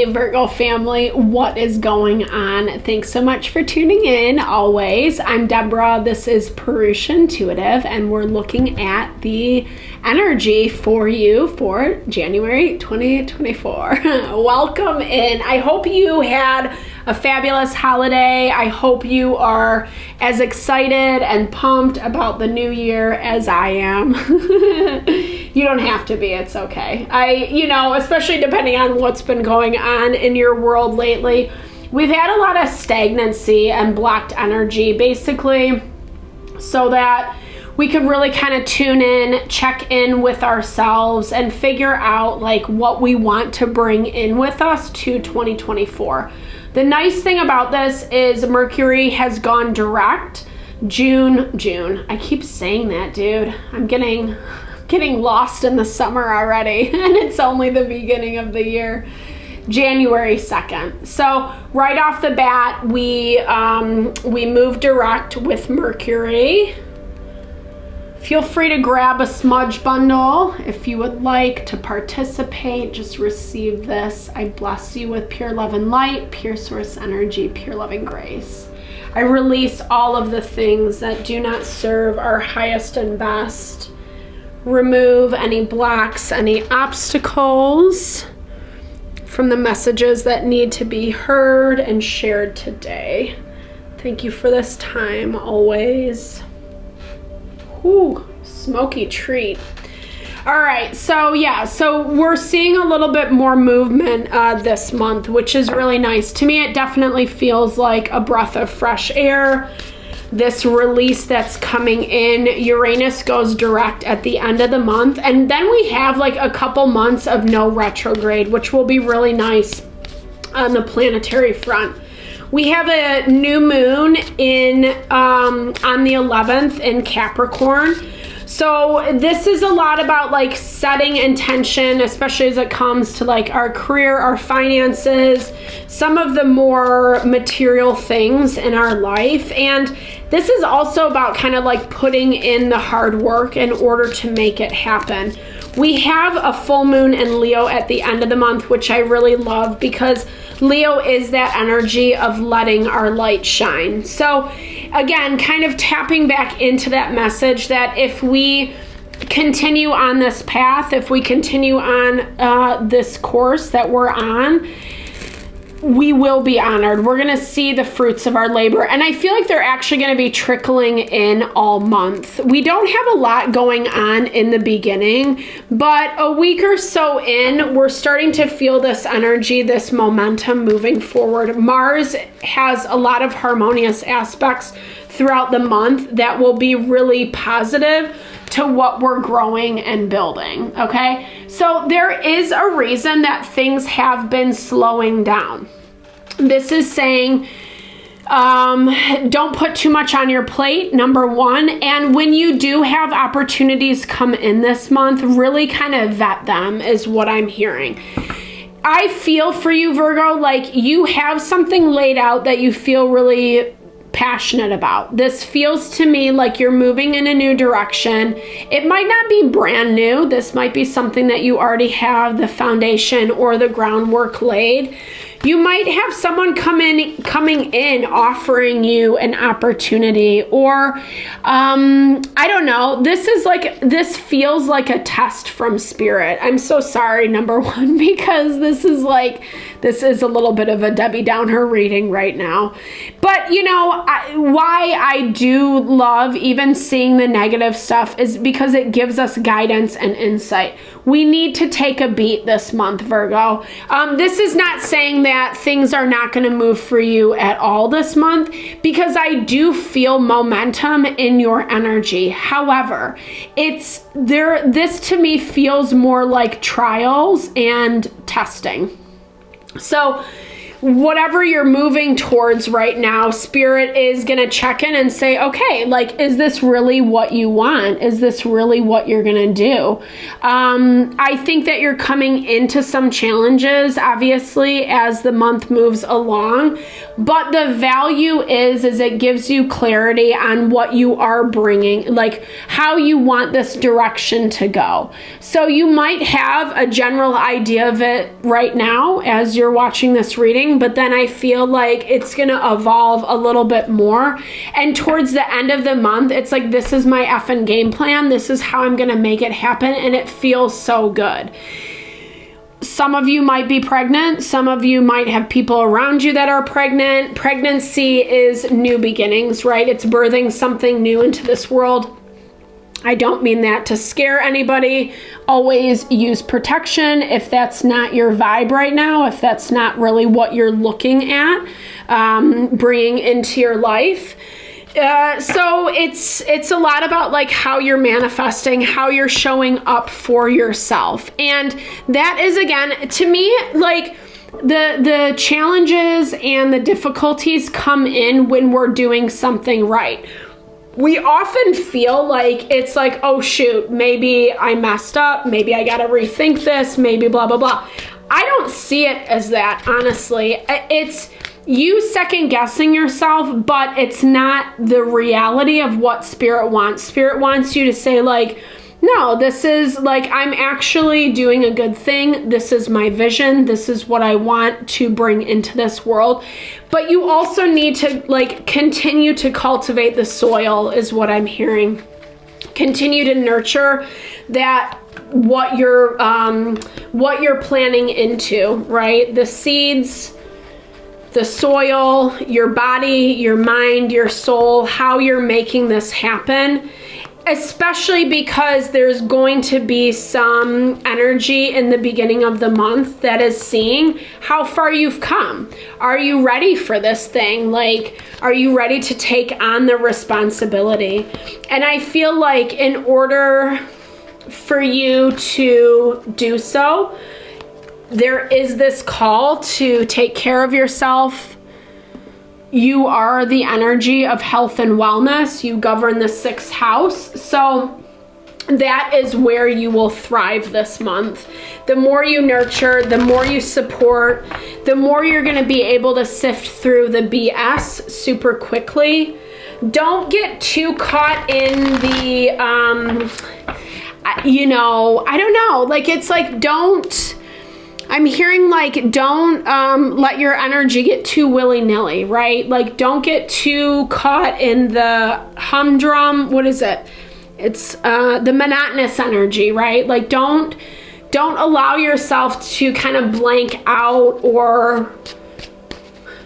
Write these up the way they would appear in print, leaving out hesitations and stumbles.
Hey Virgo family, what is going on? Thanks so much for tuning in always. I'm Deborah, this is Purusha Intuitive, and we're looking at the energy for you for January 2024. Welcome in. I hope you had a fabulous holiday. I hope you are as excited and pumped about the new year as I am. You don't have to be, it's okay. Especially depending on what's been going on in your world lately. We've had a lot of stagnancy and blocked energy, basically, so that we could really kind of tune in, check in with ourselves, and figure out like what we want to bring in with us to 2024. The nice thing about this is Mercury has gone direct June. I keep saying that, dude. I'm getting lost in the summer already, and it's only the beginning of the year. January 2nd. So right off the bat, we move direct with Mercury. Feel free to grab a smudge bundle if you would like to participate. Just receive this. I bless you with pure love and light, pure source energy, pure loving grace. I release all of the things that do not serve our highest and best. Remove any blocks, any obstacles from the messages that need to be heard and shared today. Thank you for this time always. Ooh, smoky treat. All right, so we're seeing a little bit more movement this month, which is really nice. To me, it definitely feels like a breath of fresh air. This release that's coming in, Uranus goes direct at the end of the month, and then we have like a couple months of no retrograde, which will be really nice on the planetary front. We have a new moon on the 11th in Capricorn. So this is a lot about like setting intention, especially as it comes to like our career, our finances, some of the more material things in our life. And this is also about kind of like putting in the hard work in order to make it happen. We have a full moon in Leo at the end of the month, which I really love because Leo is that energy of letting our light shine. So again, kind of tapping back into that message that if we continue on this path, if we continue on this course that we're on, we will be honored. We're going to see the fruits of our labor. And I feel like they're actually going to be trickling in all month. We don't have a lot going on in the beginning, but a week or so in, we're starting to feel this energy, this momentum moving forward. Mars has a lot of harmonious aspects throughout the month that will be really positive to what we're growing and building, okay? So there is a reason that things have been slowing down. This is saying don't put too much on your plate, number one. And when you do have opportunities come in this month, really kind of vet them is what I'm hearing. I feel for you, Virgo, like you have something laid out that you feel really passionate about. This feels to me like you're moving in a new direction. It might not be brand new. This might be something that you already have the foundation or the groundwork laid. You might have someone coming in offering you an opportunity, or I don't know. This feels like a test from spirit. I'm so sorry, number one, because this is a little bit of a Debbie Downer reading right now. But why I do love even seeing the negative stuff is because it gives us guidance and insight. We need to take a beat this month, Virgo. This is not saying that things are not going to move for you at all this month, because I do feel momentum in your energy. However, this to me feels more like trials and testing. So whatever you're moving towards right now, Spirit is going to check in and say, okay, like, is this really what you want? Is this really what you're going to do? I think that you're coming into some challenges, obviously, as the month moves along. But the value is it gives you clarity on what you are bringing, like how you want this direction to go. So you might have a general idea of it right now as you're watching this reading, but then I feel like it's going to evolve a little bit more. And towards the end of the month, it's like, this is my effing game plan. This is how I'm going to make it happen. And it feels so good. Some of you might be pregnant. Some of you might have people around you that are pregnant. Pregnancy is new beginnings, right? It's birthing something new into this world. I don't mean that to scare anybody. Always use protection if that's not your vibe right now, if that's not really what you're looking at bringing into your life. So it's a lot about like how you're manifesting, how you're showing up for yourself. And that is, again, to me, like the challenges and the difficulties come in when we're doing something right. We often feel like it's like, oh shoot, maybe I messed up, maybe I gotta rethink this, maybe blah, blah, blah. I don't see it as that, honestly. It's you second guessing yourself, but it's not the reality of what Spirit wants. Spirit wants you to say like, no, this is like, I'm actually doing a good thing. This is my vision. This is what I want to bring into this world. But you also need to like continue to cultivate the soil is what I'm hearing. Continue to nurture that what you're planning into, right? The seeds, the soil, your body, your mind, your soul, how you're making this happen. Especially because there's going to be some energy in the beginning of the month that is seeing how far you've come. Are you ready for this thing? Like, are you ready to take on the responsibility? And I feel like in order for you to do so, there is this call to take care of yourself. You are the energy of health and wellness. You govern the 6th house. So that is where you will thrive this month. The more you nurture, the more you support, the more you're going to be able to sift through the BS super quickly. Don't get too caught in the, I don't know. Like, it's like, I'm hearing like, don't let your energy get too willy-nilly, right? Like, don't get too caught in the humdrum. What is it? It's the monotonous energy, right? Like, don't allow yourself to kind of blank out or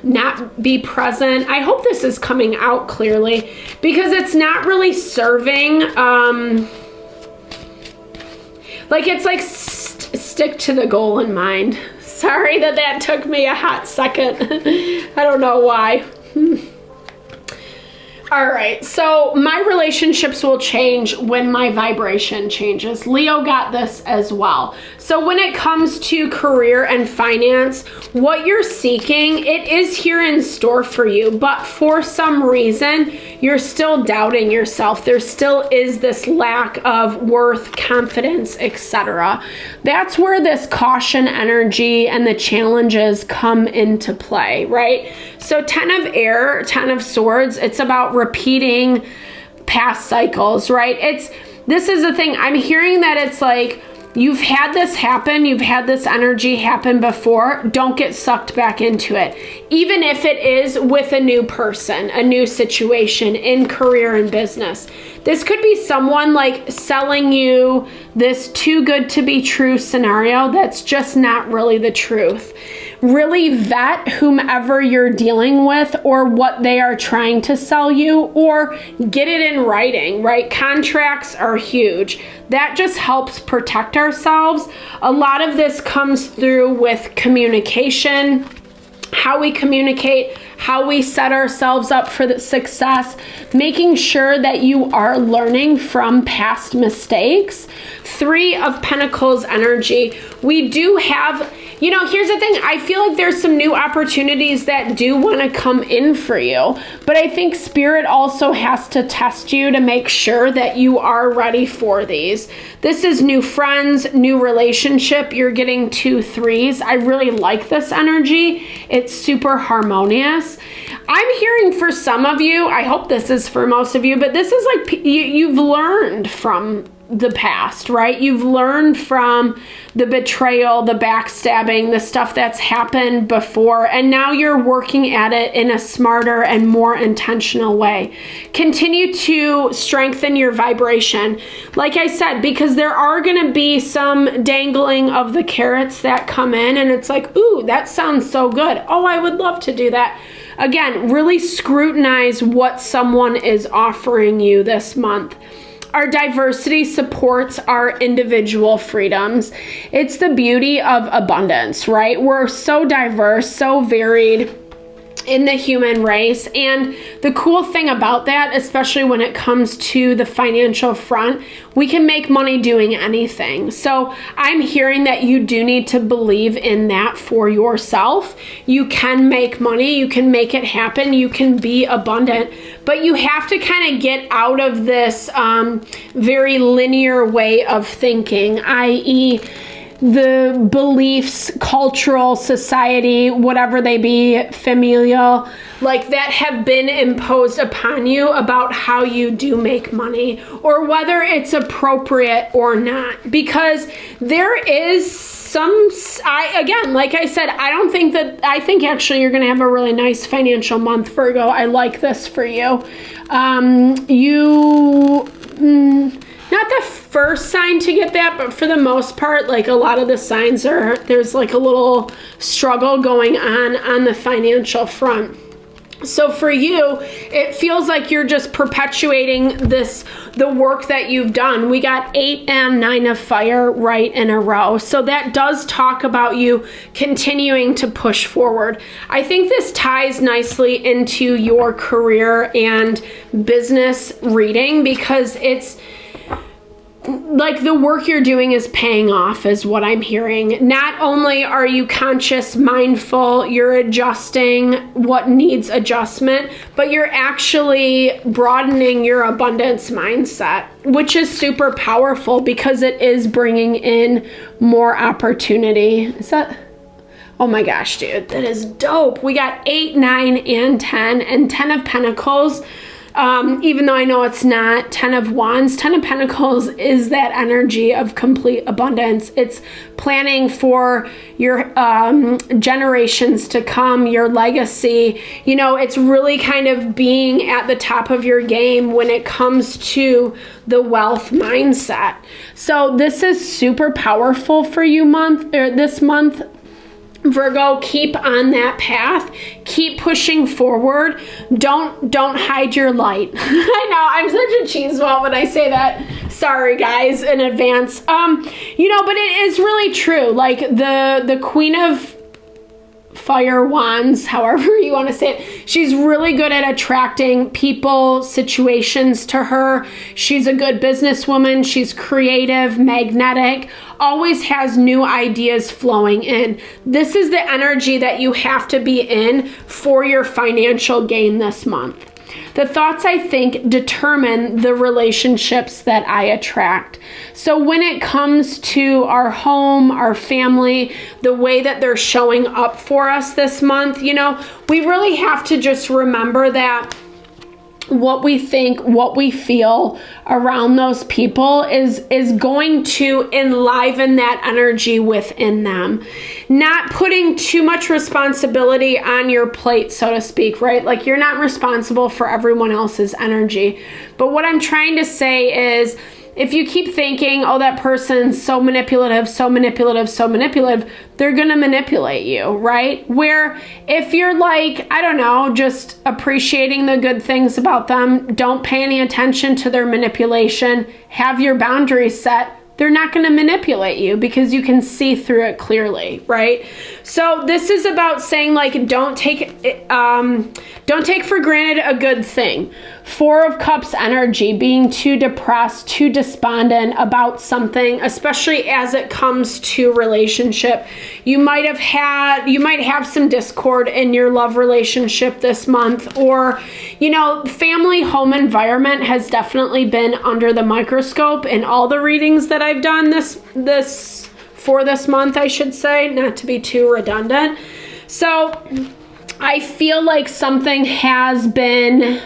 not be present. I hope this is coming out clearly because it's not really serving. Like, it's like stick to the goal in mind. Sorry that took me a hot second. I don't know why. All right, so my relationships will change when my vibration changes. Leo got this as well. So when it comes to career and finance, what you're seeking, it is here in store for you, but for some reason, you're still doubting yourself. There still is this lack of worth, confidence, etc. That's where this caution energy and the challenges come into play, right? So 10 of air, 10 of swords, it's about repeating past cycles, right? This is the thing. I'm hearing that it's like, you've had this happen, you've had this energy happen before, don't get sucked back into it. Even if it is with a new person, a new situation in career and business. This could be someone like selling you this too good to be true scenario that's just not really the truth. Really vet whomever you're dealing with or what they are trying to sell you, or get it in writing, right? Contracts are huge. That just helps protect ourselves. A lot of this comes through with communication, how we communicate, how we set ourselves up for the success, making sure that you are learning from past mistakes. 3 of Pentacles energy. We do have, you know, here's the thing. I feel like there's some new opportunities that do want to come in for you. But I think Spirit also has to test you to make sure that you are ready for these. This is new friends, new relationship. You're getting 2 3s. I really like this energy. It's super harmonious. I'm hearing for some of you, I hope this is for most of you, but this is like you've learned from the past, right? You've learned from the betrayal, the backstabbing, the stuff that's happened before, and now you're working at it in a smarter and more intentional way. Continue to strengthen your vibration. Like I said, because there are going to be some dangling of the carrots that come in, and it's like, ooh, that sounds so good. Oh, I would love to do that. Again, really scrutinize what someone is offering you this month. Our diversity supports our individual freedoms. It's the beauty of abundance, right? We're so diverse, so varied in the human race. And the cool thing about that, especially when it comes to the financial front, we can make money doing anything. So I'm hearing that you do need to believe in that for yourself. You can make money, you can make it happen, you can be abundant, but you have to kind of get out of this very linear way of thinking, i.e., the beliefs, cultural, society, whatever they be, familial, like that have been imposed upon you about how you do make money or whether it's appropriate or not. Because there is some, again, like I said, I think actually you're going to have a really nice financial month, Virgo. I like this for you. Not the first sign to get that, but for the most part, like a lot of the signs there's like a little struggle going on the financial front. So for you, it feels like you're just perpetuating the work that you've done. We got 8 and 9 of fire right in a row. So that does talk about you continuing to push forward. I think this ties nicely into your career and business reading because it's like the work you're doing is paying off is what I'm hearing. Not only are you conscious, mindful, you're adjusting what needs adjustment, but you're actually broadening your abundance mindset, which is super powerful because it is bringing in more opportunity. Is that... Oh my gosh, dude, that is dope. We got 8, 9, and 10, and 10 of Pentacles. Even though I know it's not 10 of Wands, 10 of Pentacles is that energy of complete abundance. It's planning for your generations to come, your legacy. You know, it's really kind of being at the top of your game when it comes to the wealth mindset. So this is super powerful for you this month. Virgo, keep on that path. Keep pushing forward. Don't hide your light. I know, I'm such a cheeseball when I say that. Sorry, guys, in advance. You know, but it is really true. Like the Queen of Fire Wands, however you want to say it, she's really good at attracting people, situations to her. She's a good businesswoman. She's creative, magnetic, always has new ideas flowing in. This is the energy that you have to be in for your financial gain this month. The thoughts I think determine the relationships that I attract. So when it comes to our home, our family, the way that they're showing up for us this month, you know, we really have to just remember that what we think, what we feel around those people is going to enliven that energy within them. Not putting too much responsibility on your plate, so to speak, right? Like you're not responsible for everyone else's energy. But what I'm trying to say is, if you keep thinking, oh, that person's so manipulative, so manipulative, so manipulative, they're going to manipulate you, right? Where if you're like, I don't know, just appreciating the good things about them, don't pay any attention to their manipulation, have your boundaries set, they're not going to manipulate you because you can see through it clearly, right? So this is about saying, like, don't take for granted a good thing. Four of Cups energy, being too depressed, too despondent about something, especially as it comes to relationship. You might have some discord in your love relationship this month, or, you know, family home environment has definitely been under the microscope in all the readings that I've done for this month, I should say, not to be too redundant. So I feel like something has been,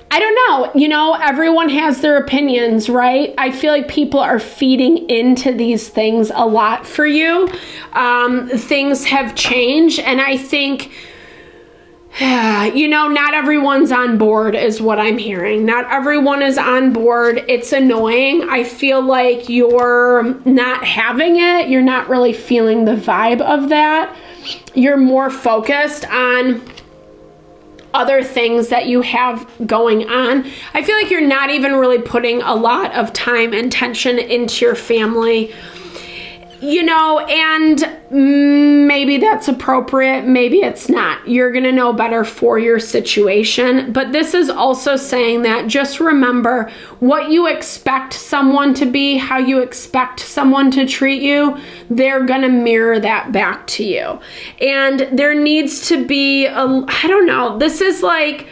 I don't know, you know, everyone has their opinions, right? I feel like people are feeding into these things a lot for you. Things have changed, and I think, you know, not everyone's on board is what I'm hearing. Not everyone is on board. It's annoying. I feel like you're not having it. You're not really feeling the vibe of that. You're more focused on other things that you have going on. I feel like you're not even really putting a lot of time and attention into your family, you know, and maybe that's appropriate, maybe it's not. You're going to know better for your situation. But this is also saying that just remember what you expect someone to be, how you expect someone to treat you, they're going to mirror that back to you. And there needs to be I don't know, this is like,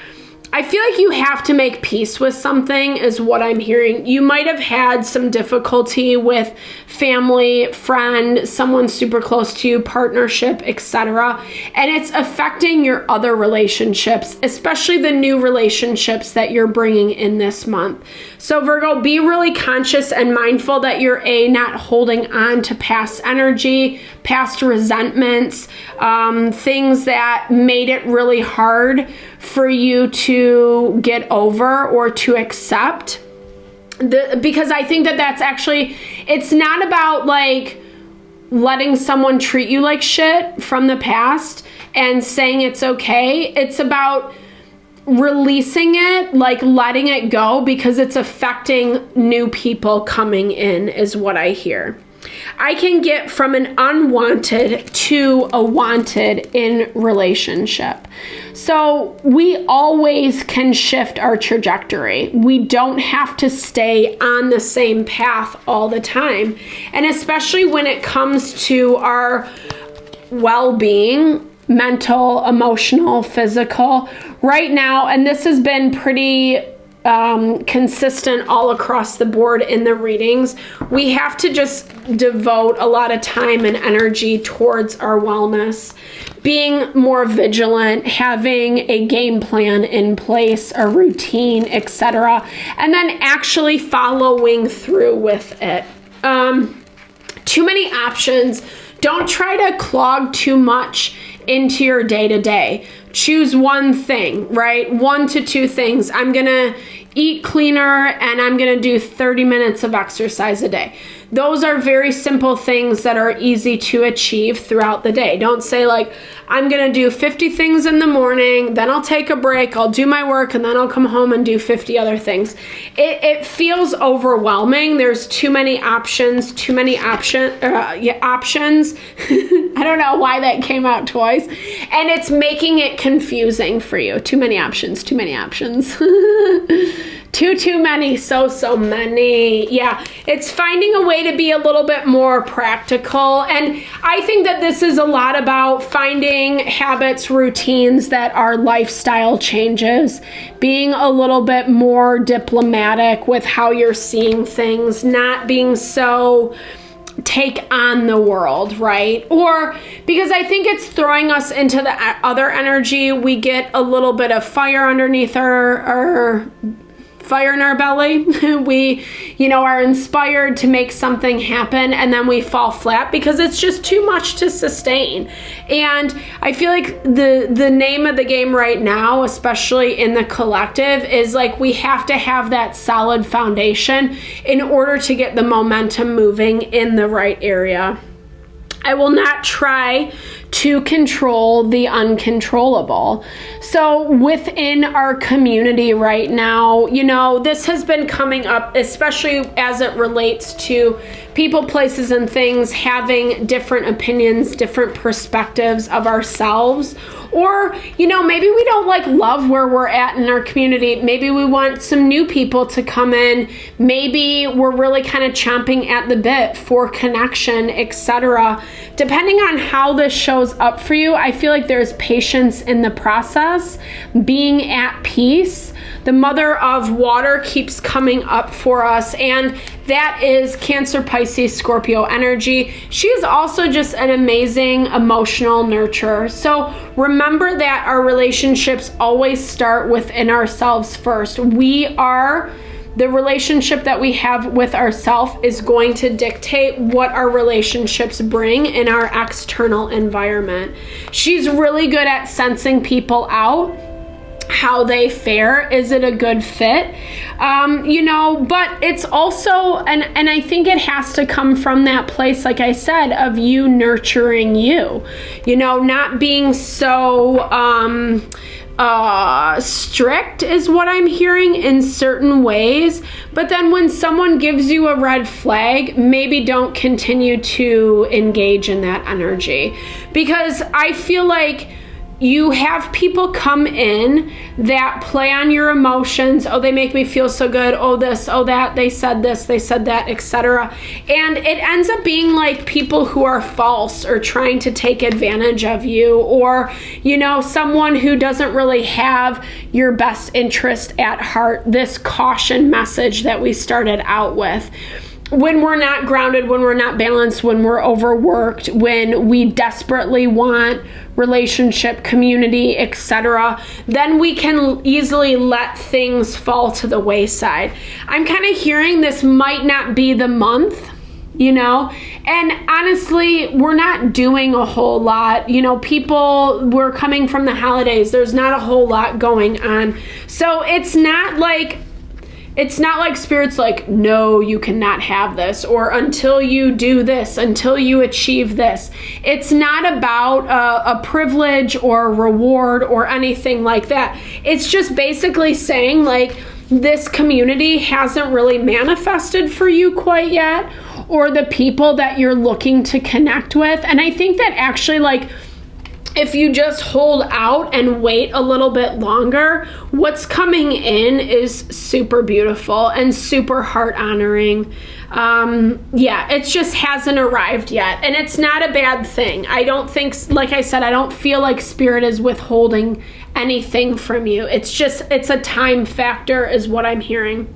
I feel like you have to make peace with something is what I'm hearing. You might have had some difficulty with family, friend, someone super close to you, partnership, etc. And it's affecting your other relationships, especially the new relationships that you're bringing in this month. So Virgo, be really conscious and mindful that you're not holding on to past energy, past resentments, things that made it really hard for you to get over or to accept. Because I think that that's actually, it's not about like letting someone treat you like shit from the past and saying it's okay. It's about releasing it, like letting it go, because it's affecting new people coming in is what I hear. I can get from an unwanted to a wanted in relationship. So we always can shift our trajectory. We don't have to stay on the same path all the time. And especially when it comes to our well-being, mental, emotional, physical, right now, and this has been pretty consistent all across the board in the readings, we have to just devote a lot of time and energy towards our wellness, being more vigilant, having a game plan in place, a routine, etc., and then actually following through with it. Too many options. Don't try to clog too much into your day-to-day. Choose one thing, right? 1 to 2 things. I'm gonna eat cleaner and I'm gonna do 30 minutes of exercise a day. Those are very simple things that are easy to achieve throughout the day. Don't say like, I'm gonna do 50 things in the morning, then I'll take a break, I'll do my work, and then I'll come home and do 50 other things. It feels overwhelming. There's too many options, options. I don't know why that came out twice. And it's making it confusing for you. Too many options. Too many, so many. Yeah, it's finding a way to be a little bit more practical. And I think that this is a lot about finding habits, routines that are lifestyle changes, being a little bit more diplomatic with how you're seeing things, not being so take on the world, right? Or because I think it's throwing us into the other energy, we get a little bit of fire underneath our fire in our belly. We, are inspired to make something happen, and then we fall flat because it's just too much to sustain. And I feel like the name of the game right now, especially in the collective, is like we have to have that solid foundation in order to get the momentum moving in the right area. I will not try to control the uncontrollable. So within our community right now, you know, this has been coming up, especially as it relates to people, places, and things having different opinions, different perspectives of ourselves. Or, you know, maybe we don't like love where we're at in our community. Maybe we want some new people to come in. Maybe we're really kind of chomping at the bit for connection, etc. Depending on how this shows up for you, I feel like there's patience in the process, being at peace. The Mother of Water keeps coming up for us, and that is Cancer, Pisces, Scorpio energy. She is also just an amazing emotional nurturer. So remember that our relationships always start within ourselves first. The relationship that we have with ourselves is going to dictate what our relationships bring in our external environment. She's really good at sensing people out, how they fare. Is it a good fit? You know, but it's also, and I think it has to come from that place, like I said, of you nurturing you, you know, not being so, strict is what I'm hearing in certain ways. But then when someone gives you a red flag, maybe don't continue to engage in that energy, because I feel like you have people come in that play on your emotions. Oh, they make me feel so good. Oh, this, oh, that, they said this, they said that, etc. And it ends up being like people who are false or trying to take advantage of you, or, you know, someone who doesn't really have your best interest at heart. This caution message that we started out with. When we're not grounded, when we're not balanced, when we're overworked, when we desperately want relationship, community, etc., then we can easily let things fall to the wayside. I'm kind of hearing this might not be the month, you know, and honestly, we're not doing a whole lot. You know, we're coming from the holidays. There's not a whole lot going on. So it's not like Spirit's like, no, you cannot have this, or until you do this, until you achieve this. It's not about a privilege or a reward or anything like that. It's just basically saying, like, this community hasn't really manifested for you quite yet, or the people that you're looking to connect with. And I think that actually, like, if you just hold out and wait a little bit longer, what's coming in is super beautiful and super heart honoring. Yeah, it just hasn't arrived yet. And it's not a bad thing. I don't think, like I said, I don't feel like Spirit is withholding anything from you. It's a time factor is what I'm hearing.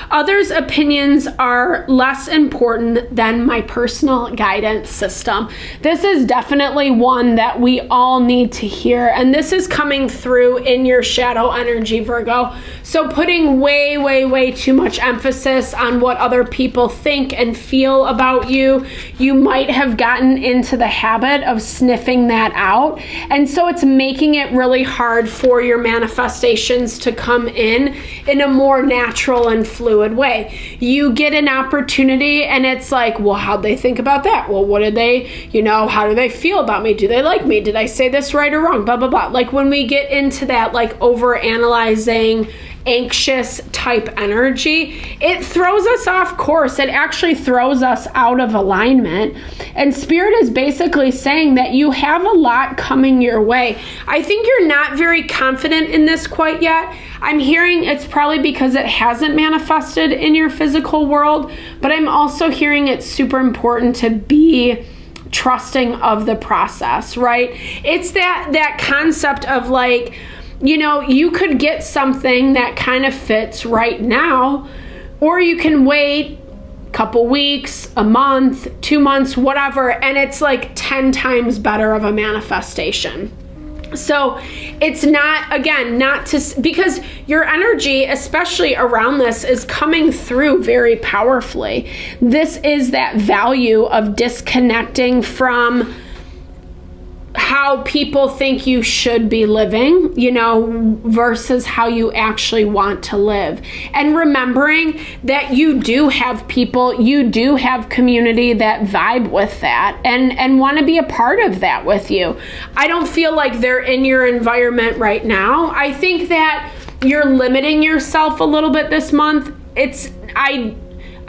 Others' opinions are less important than my personal guidance system. This is definitely one that we all need to hear, and this is coming through in your shadow energy, Virgo. So putting way, way, way too much emphasis on what other people think and feel about you, you might have gotten into the habit of sniffing that out. And so it's making it really hard for your manifestations to come in a more natural and fluid way. You get an opportunity and it's like, well, how'd they think about that? Well, what did they, how do they feel about me? Do they like me? Did I say this right or wrong? Blah, blah, blah. Like when we get into that, like over analyzing, anxious type energy, it throws us off course. It actually throws us out of alignment. And Spirit is basically saying that you have a lot coming your way. I think you're not very confident in this quite yet. I'm hearing it's probably because it hasn't manifested in your physical world, but I'm also hearing it's super important to be trusting of the process, right? It's that concept of like, you could get something that kind of fits right now, or you can wait a couple weeks, a month, 2 months, whatever, and it's like 10 times better of a manifestation. So it's not, again, because your energy, especially around this, is coming through very powerfully. This is that value of disconnecting from how people think you should be living, versus how you actually want to live. And remembering that you do have people, you do have community that vibe with that and want to be a part of that with you. I don't feel like they're in your environment right now. I think that you're limiting yourself a little bit this month.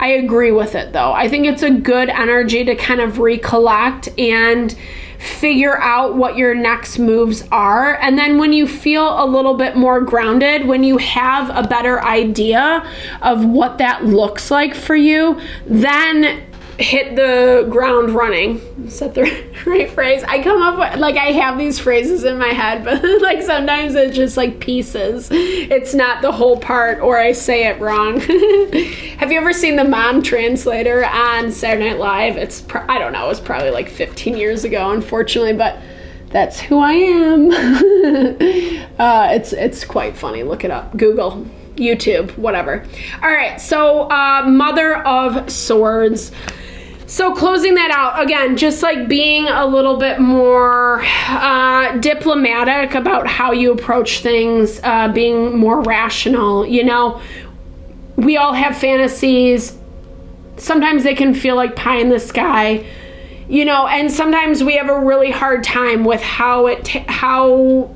I agree with it though. I think it's a good energy to kind of recollect and figure out what your next moves are. And then when you feel a little bit more grounded, when you have a better idea of what that looks like for you, then hit the ground running. Is that the right phrase? I come up with, I have these phrases in my head, but sometimes it's just pieces. It's not the whole part, or I say it wrong. Have you ever seen the Mom Translator on Saturday Night Live? I don't know, it was probably 15 years ago, unfortunately, but that's who I am. It's quite funny. Look it up. Google, YouTube, whatever. All right, so Mother of Swords. So closing that out, again, just being a little bit more diplomatic about how you approach things, being more rational. We all have fantasies. Sometimes they can feel like pie in the sky, and sometimes we have a really hard time with how the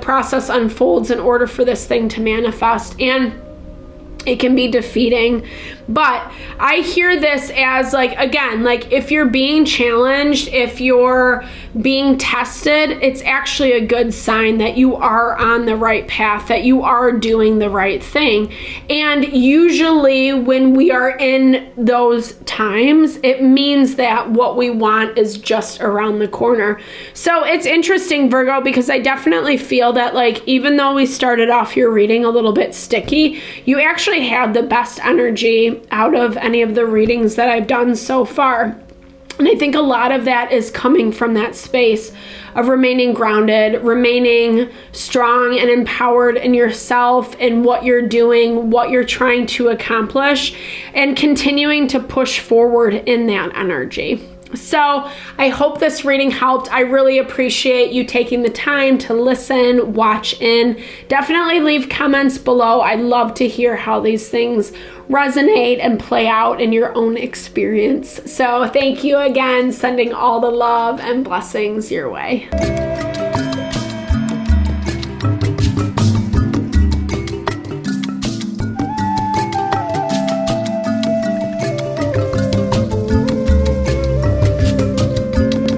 process unfolds in order for this thing to manifest. And it can be defeating, but I hear this as if you're being challenged, if you're being tested, it's actually a good sign that you are on the right path, that you are doing the right thing. And usually when we are in those times, it means that what we want is just around the corner. So it's interesting, Virgo, because I definitely feel that even though we started off your reading a little bit sticky, you actually had the best energy out of any of the readings that I've done so far. And I think a lot of that is coming from that space of remaining grounded, remaining strong and empowered in yourself and what you're doing, what you're trying to accomplish, and continuing to push forward in that energy. So I hope this reading helped. I really appreciate you taking the time to listen, watch in. Definitely leave comments below. I'd love to hear how these things resonate and play out in your own experience. So thank you again, sending all the love and blessings your way.